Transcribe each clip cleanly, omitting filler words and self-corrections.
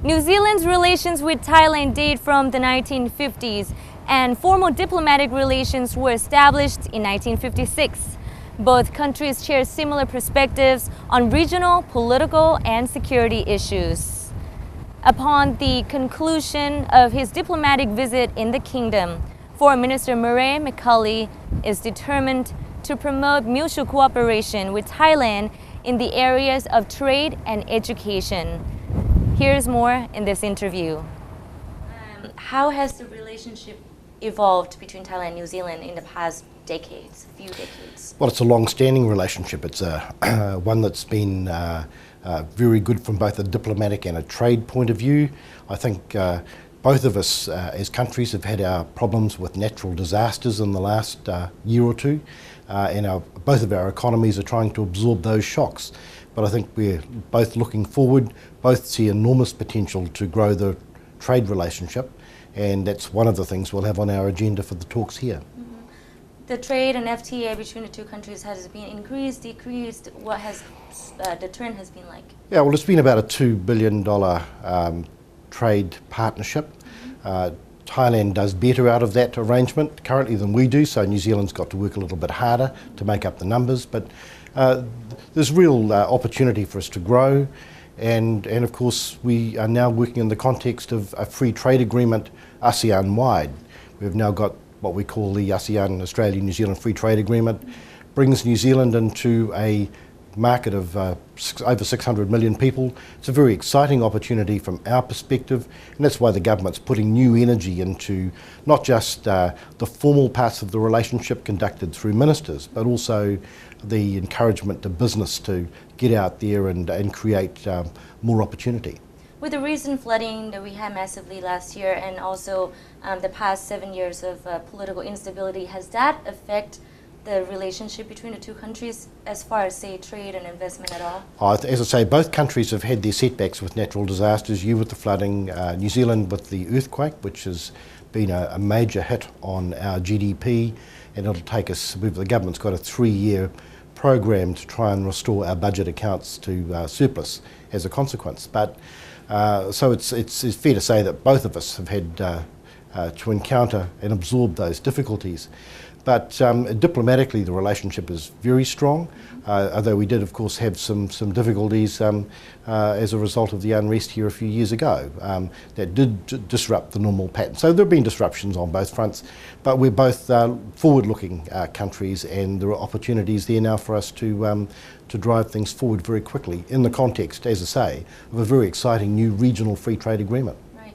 New Zealand's relations with Thailand date from the 1950s, and formal diplomatic relations were established in 1956. Both countries share similar perspectives on regional, political, and security issues. Upon the conclusion of his diplomatic visit in the kingdom, Foreign Minister Murray McCully is determined to promote mutual cooperation with Thailand in the areas of trade and education. Here's more in this interview. How has the relationship evolved between Thailand and New Zealand in the past decades, few decades? Well, it's a long-standing relationship. It's one that's been very good from both a diplomatic and a trade point of view. I think both of us as countries have had our problems with natural disasters in the last year or two, and both of our economies are trying to absorb those shocks. But I think we're both looking forward, both see enormous potential to grow the trade relationship, and that's one of the things we'll have on our agenda for the talks here. Mm-hmm. The trade and FTA between the two countries has been increased, decreased? What has the trend has been like? Yeah, well, it's been about a $2 billion trade partnership. Mm-hmm. Thailand does better out of that arrangement currently than we do, so New Zealand's got to work a little bit harder to make up the numbers, but there's real opportunity for us to grow, and of course we are now working in the context of a free trade agreement ASEAN-wide. We've now got what we call the ASEAN Australia-New Zealand Free Trade Agreement, brings New Zealand into a market of over 600 million people. It's a very exciting opportunity from our perspective, and that's why the government's putting new energy into not just the formal parts of the relationship conducted through ministers, but also the encouragement to business to get out there and create more opportunity. With the recent flooding that we had massively last year, and also the past 7 years of political instability, has that affected the relationship between the two countries as far as, say, trade and investment at all? As I say, both countries have had their setbacks with natural disasters, you with the flooding, New Zealand with the earthquake, which has been a major hit on our GDP, and it'll take us, the government's got a 3-year program to try and restore our budget accounts to surplus as a consequence. But so it's fair to say that both of us have had to encounter and absorb those difficulties. But diplomatically, the relationship is very strong, although we did, of course, have some difficulties as a result of the unrest here a few years ago that did disrupt the normal pattern. So there have been disruptions on both fronts, but we're both forward-looking countries, and there are opportunities there now for us to drive things forward very quickly in the context, as I say, of a very exciting new regional free trade agreement. Right.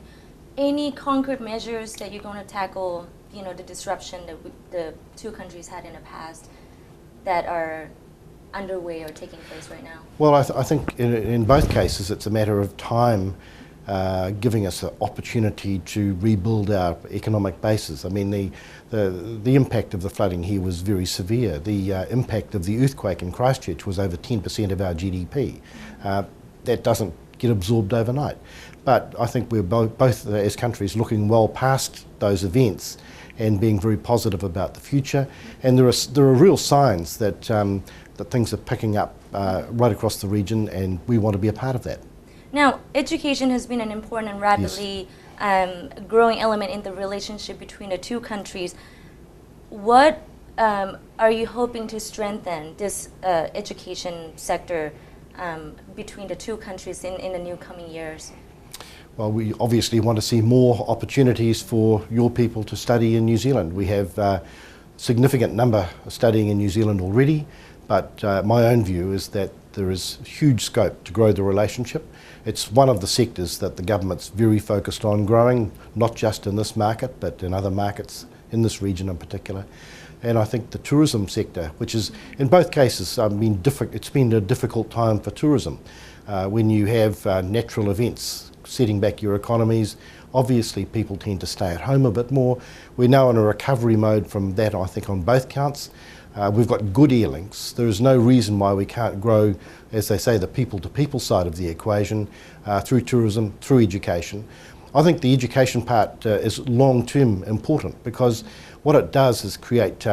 Any concrete measures that you're going to tackle, you know, the disruption that the two countries had in the past that are underway or taking place right now? Well, I think in both cases it's a matter of time giving us an opportunity to rebuild our economic basis. I mean, the impact of the flooding here was very severe. The impact of the earthquake in Christchurch was over 10% of our GDP. That doesn't get absorbed overnight. But I think we're both as countries looking well past those events and being very positive about the future. And there are real signs that that things are picking up right across the region, and we want to be a part of that. Now, education has been an important and rapidly growing element in the relationship between the two countries. What are you hoping to strengthen this education sector between the two countries in the new coming years? Well, we obviously want to see more opportunities for your people to study in New Zealand. We have a significant number studying in New Zealand already, but my own view is that there is huge scope to grow the relationship. It's one of the sectors that the government's very focused on growing, not just in this market, but in other markets in this region in particular. And I think the tourism sector, which is in both cases, it's been a difficult time for tourism. When you have natural events setting back your economies, obviously people tend to stay at home a bit more. We're now in a recovery mode from that, I think, on both counts. We've got good air links. There is no reason why we can't grow, as they say, the people-to-people side of the equation through tourism, through education. I think the education part is long-term important, because what it does is create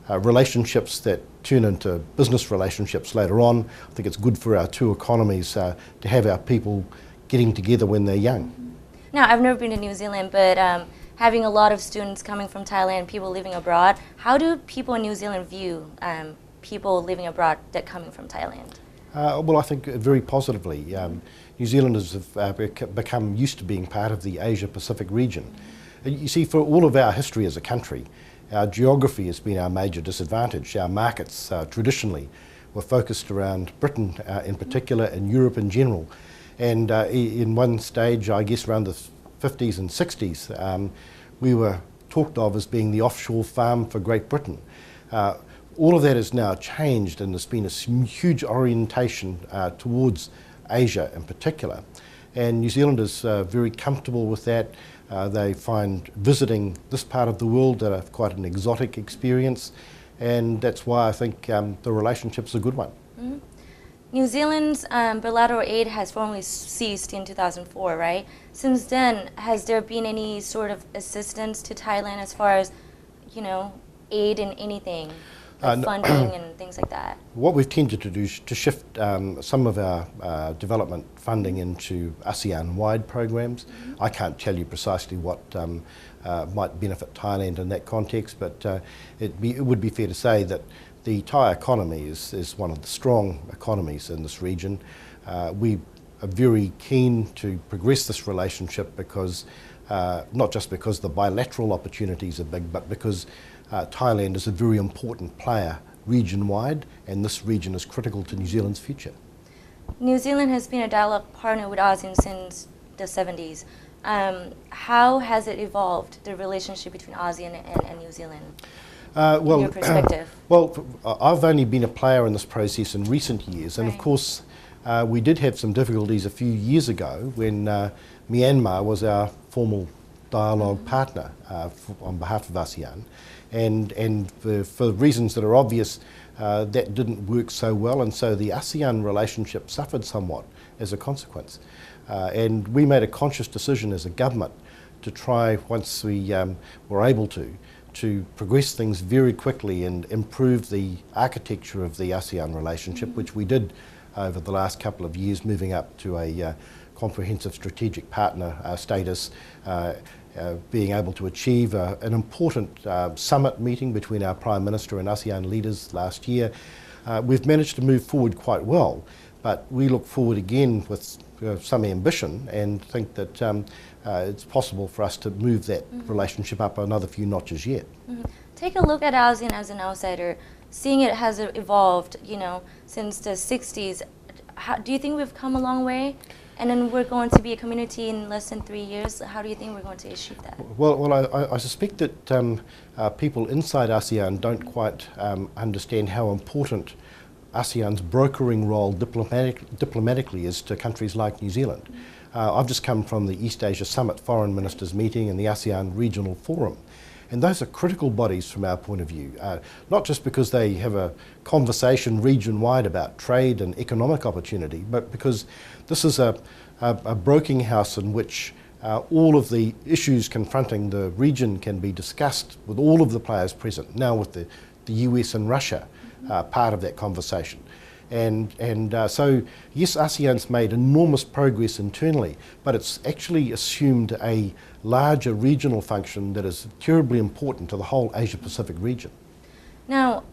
relationships that turn into business relationships later on. I think it's good for our two economies to have our people getting together when they're young. Now, I've never been to New Zealand, but having a lot of students coming from Thailand, people living abroad, how do people in New Zealand view people living abroad that coming from Thailand? Well, I think very positively. New Zealanders have become used to being part of the Asia-Pacific region. You see, for all of our history as a country, our geography has been our major disadvantage. Our markets traditionally were focused around Britain in particular and Europe in general. And in one stage, I guess around the 50s and 60s, we were talked of as being the offshore farm for Great Britain. All of that has now changed, and there's been a huge orientation towards Asia in particular. And New Zealanders are very comfortable with that. They find visiting this part of the world quite an exotic experience, and that's why I think the relationship's a good one. Mm-hmm. New Zealand's bilateral aid has formally ceased in 2004, right? Since then, has there been any sort of assistance to Thailand as far as, you know, aid in anything? Like funding and things like that? What we've tended to do is to shift some of our development funding into ASEAN-wide programs. I can't tell you precisely what might benefit Thailand in that context, but it would be fair to say that the Thai economy is one of the strong economies in this region. We are very keen to progress this relationship because, not just because the bilateral opportunities are big, but because Thailand is a very important player region-wide, and this region is critical to New Zealand's future. New Zealand has been a dialogue partner with ASEAN since the 70s. How has it evolved, the relationship between ASEAN and New Zealand, in your perspective? Well, I've only been a player in this process in recent years, and of course we did have some difficulties a few years ago when Myanmar was our formal dialogue partner on behalf of ASEAN. And for reasons that are obvious, that didn't work so well, and so the ASEAN relationship suffered somewhat as a consequence. And we made a conscious decision as a government to try, once we were able to progress things very quickly and improve the architecture of the ASEAN relationship, which we did over the last couple of years, moving up to a comprehensive strategic partner status, being able to achieve an important summit meeting between our Prime Minister and ASEAN leaders last year. We've managed to move forward quite well, but we look forward again with some ambition and think that it's possible for us to move that relationship up another few notches yet. Take a look at ASEAN as an outsider, seeing it has evolved, you know, since the 60s. Do you think we've come a long way? And then we're going to be a community in less than 3 years. How do you think we're going to achieve that? Well, I suspect that people inside ASEAN don't quite understand how important ASEAN's brokering role diplomatically is to countries like New Zealand. I've just come from the East Asia Summit Foreign Ministers meeting and the ASEAN Regional Forum. And those are critical bodies from our point of view, not just because they have a conversation region-wide about trade and economic opportunity, but because this is a broking house in which all of the issues confronting the region can be discussed with all of the players present, now with the US and Russia part of that conversation. And so, yes, ASEAN's made enormous progress internally, but it's actually assumed a larger regional function that is terribly important to the whole Asia-Pacific region. Now,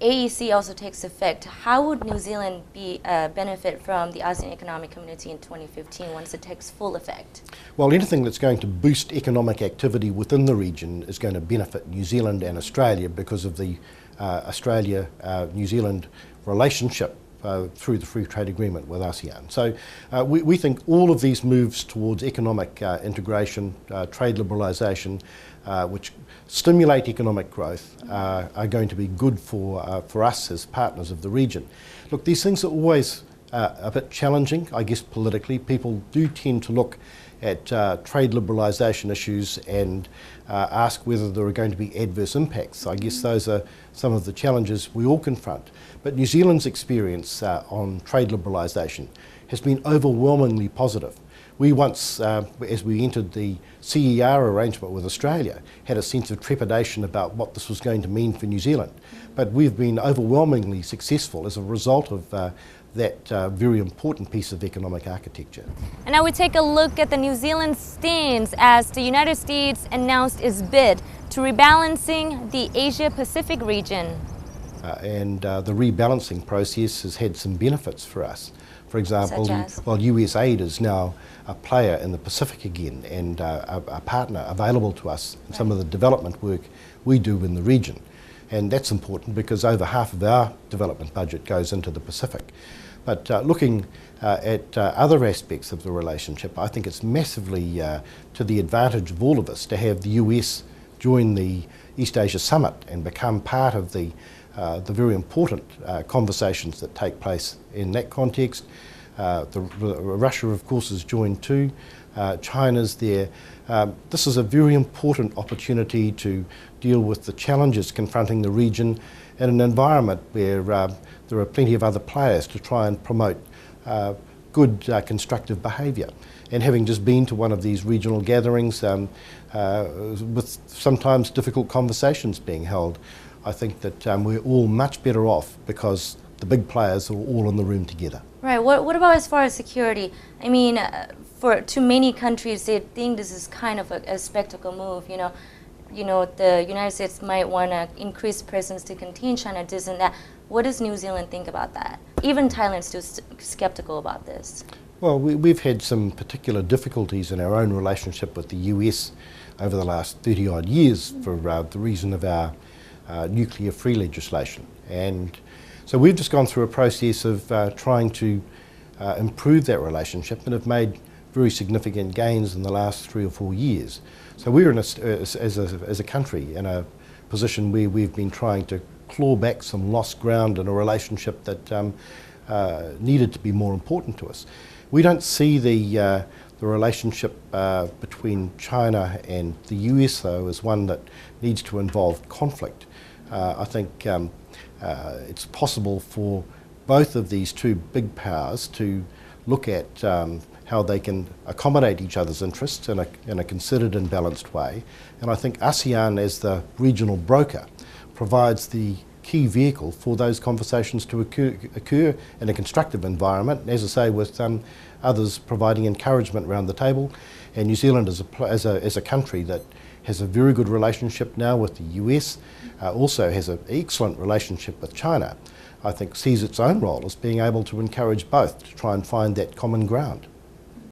AEC also takes effect. How would New Zealand benefit from the ASEAN Economic Community in 2015 once it takes full effect? Well, anything that's going to boost economic activity within the region is going to benefit New Zealand and Australia because of the Australia-New Zealand relationship through the free trade agreement with ASEAN. So we think all of these moves towards economic integration, trade liberalisation, which stimulate economic growth, are going to be good for us as partners of the region. Look, these things are always a bit challenging, I guess, politically. People do tend to look at trade liberalisation issues and ask whether there are going to be adverse impacts. I guess those are some of the challenges we all confront. But New Zealand's experience on trade liberalisation has been overwhelmingly positive. We once, as we entered the CER arrangement with Australia, had a sense of trepidation about what this was going to mean for New Zealand. But we've been overwhelmingly successful as a result of that very important piece of economic architecture. And now we take a look at the New Zealand stance as the United States announced its bid to rebalancing the Asia-Pacific region. The rebalancing process has had some benefits for us. For example, Such as? well, US aid is now a player in the Pacific again and a partner available to us in some of the development work we do in the region. And that's important because over half of our development budget goes into the Pacific. But looking at other aspects of the relationship, I think it's massively to the advantage of all of us to have the US join the East Asia Summit and become part of the very important conversations that take place in that context. Russia, of course, has joined too. China's there. This is a very important opportunity to deal with the challenges confronting the region in an environment where there are plenty of other players to try and promote good constructive behaviour. And having just been to one of these regional gatherings with sometimes difficult conversations being held, I think that we're all much better off because the big players are all in the room together. Right. What about as far as security? I mean, to many countries, they think this is kind of a spectacle move. You know, the United States might want to increase presence to contain China, this and that. What does New Zealand think about that? Even Thailand's still skeptical about this. Well, we've had some particular difficulties in our own relationship with the US over the last 30 odd years for the reason of our nuclear-free legislation. And so we've just gone through a process of trying to improve that relationship and have made very significant gains in the last 3 or 4 years. So we're as a country in a position where we've been trying to claw back some lost ground in a relationship that needed to be more important to us. We don't see the relationship between China and the US, though, as one that needs to involve conflict. I think it's possible for both of these two big powers to look at how they can accommodate each other's interests in a considered and balanced way. And I think ASEAN, as the regional broker, provides the key vehicle for those conversations to occur in a constructive environment, as I say, with others providing encouragement around the table. And New Zealand as a country that has a very good relationship now with the US, also has an excellent relationship with China, I think sees its own role as being able to encourage both to try and find that common ground.